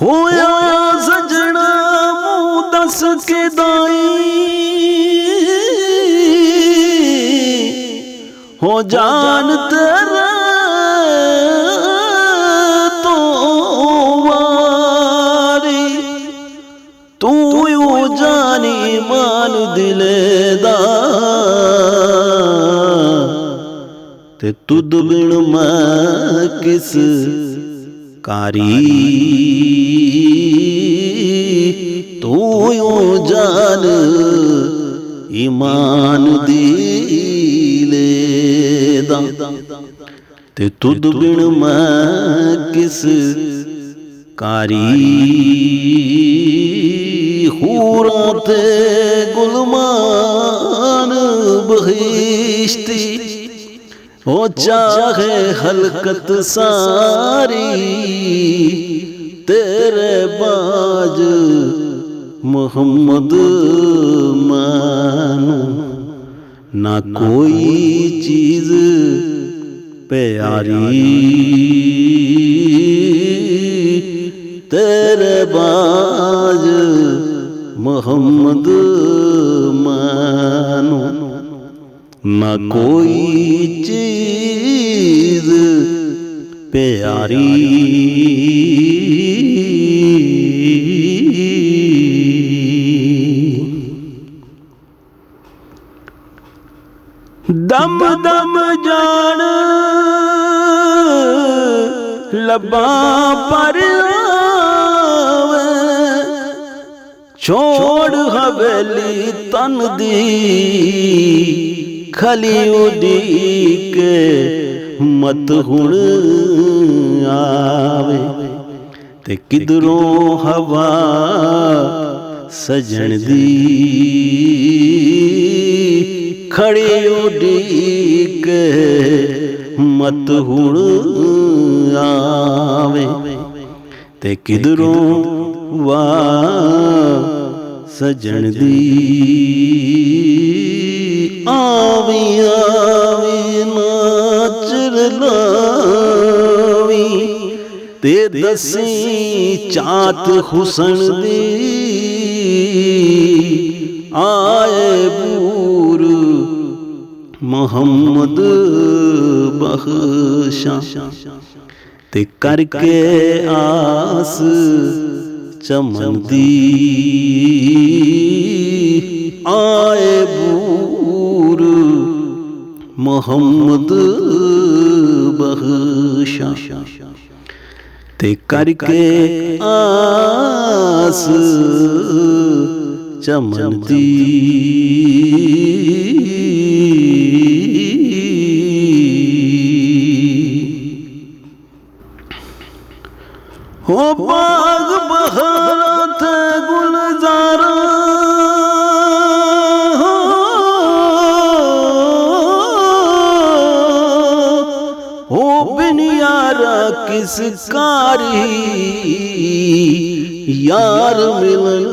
होया सजना मुँह दस के दाई हो जान तेरा तो वारी तू यू जानी मान दिलेदा ते तुद बिन मैं किस कारी तू यू जान ईमान दिलेदा ते तुद बिन मैं किस कारी हूरा ते गुलमान बहिश्ती हो चाहे हलकत सारी तेरे बाज मोहम्मद मानू ना कोई चीज प्यारी तेरे बाज मोहम्मद मानू ना कोई चीज प्यारी दम दम जान लबा पर आवे छोड़ हवेली तन दी खली उड़ी के मत हुण आवे ते किधरों हवा सजन दी खड़ी उड़ी के मत हुण आवे ते किधरों वा सजन दी आवी आवी नाचर लावी ते दसी चात हुसन दी आए बूर मोहम्मद बख्शा ते करके आस चमन दी आए बूर मोहम्मद बख्शा ते करके आस चमन दी हो बाग बहार थे गुलजारा हो बिन यारा किस कारी यार मिलन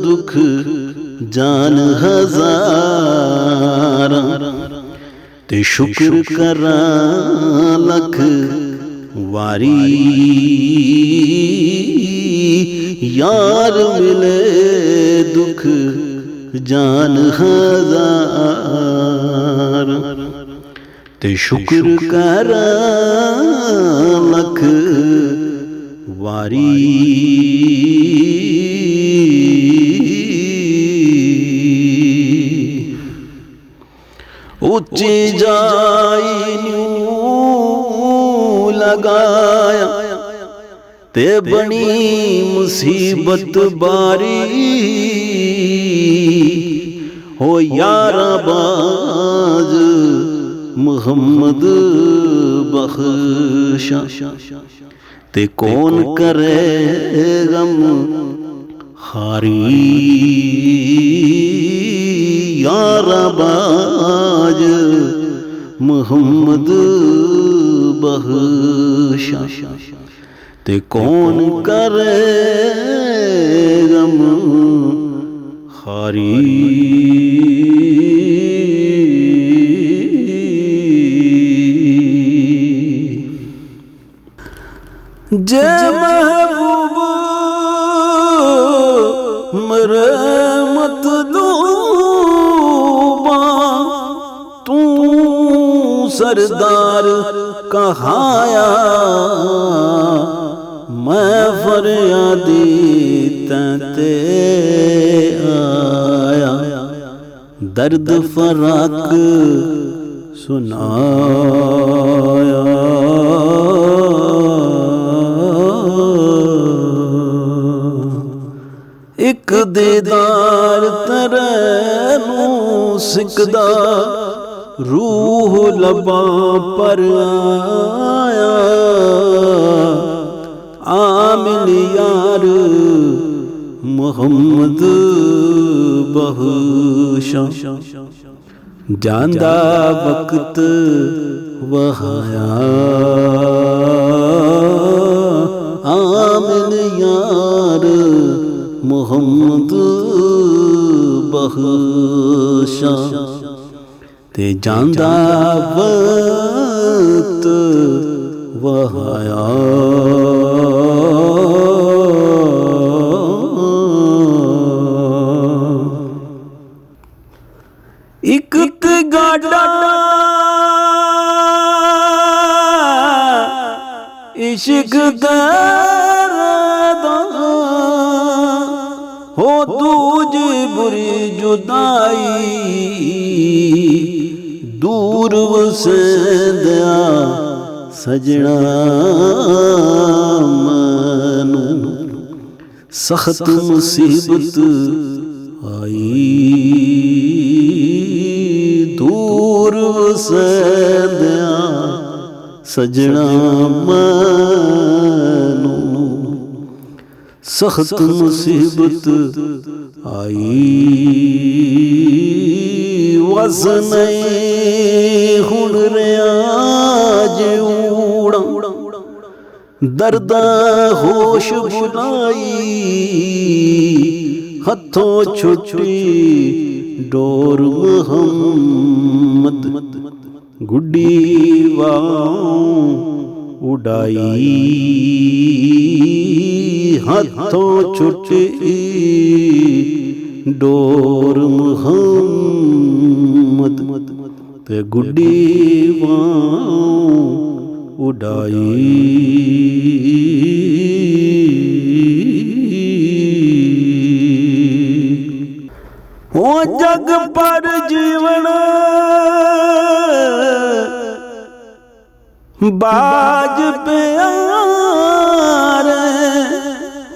दुख जान हजारा ते शुक्र करा लख वारी यार मिले दुख जान हजार ते शुक्र कर लख वारी उच्ची जाई लगाया ते बनी मुसीबत बारी हो यारा बाज मोहम्मद बख्शा ते कौन करे गम हारी यारा बाज मोहम्मद बख्शा ते कौन करे गम हारी जय महबूब सरदार कहाया, मैं फरियादी ते आया। दर्द फराक सुनाया, एक दीदार तेरे नूं सिकदा, रूह लबां पर आया। आमिन यार मुहम्मद बख्शा, जांदा वक्त वहाया। आमिन यार मुहम्मद बख्शा, ते जांदा वक्त वहाया। इक ते गाड़ा इश्क दर्दा, हो दूजी बुरी जुदाई। दूर वसेंदिया सजना मैनू, सख्त मुसीबत आई। दूर वसेंदिया सजना मैनू, सख्त मुसीबत आई। वस नहीं हुण रियाज ऊड़ा, दर्दा होश बुलाई। हथों छुट्टी डोर मुहम्मद, गुड्डी वां उड़ाई। हाथों छुट्टी डोर मुहम्मद, ते गुड्डी वां उड़ाई। हो जग पर जीवन बाज प्यारे,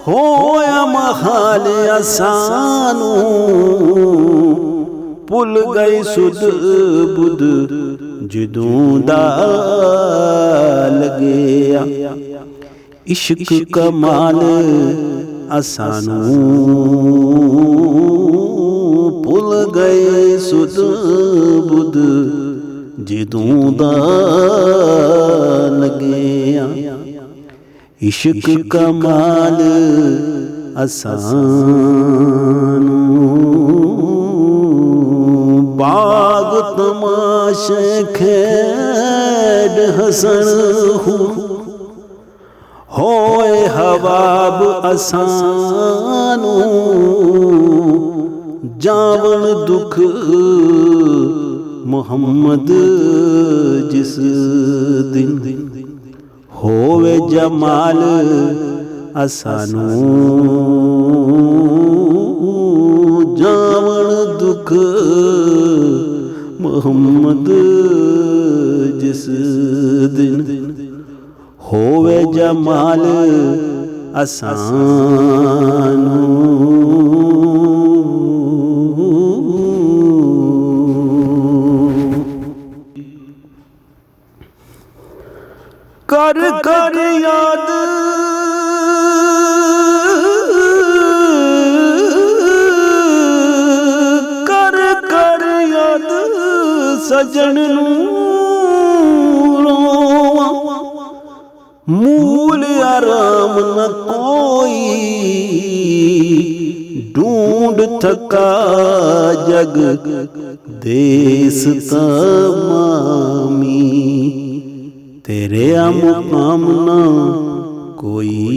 होया महाल असानू। भुल गई सुध बुध जदों दा लगेया। इश्क कमाल असानू, भुल गए सुध बुध जदों दा लगेया। इश्क कमाल असानू, बाग तमाशे खेड हसन हूँ। होए हवाब असानू, जावन दुख मुहम्मद जिस दिन। होवे जमाल असानू, जावन दुख मुहम्मद जिस दिन। होवे जमाल असानू। कर कर याद कर कर याद सजन रोवा। मूल आराम न कोई, ढूंढ थका जग देस तमामी। तेरे मुकाम ना कोई,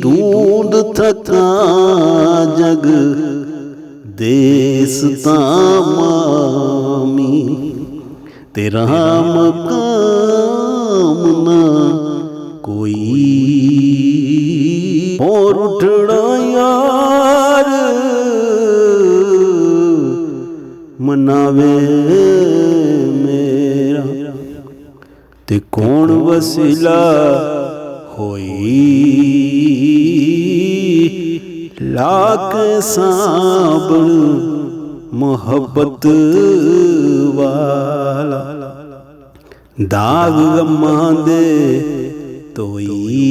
ढूंढ थका जग देस तमामी। तेरा मकाम ना कोई। और उठड़ा यार मनावे मेरा, ते कौन वसीला होई लाख सांबल मोहब्बत वाला। दाग गम्मां दे धोई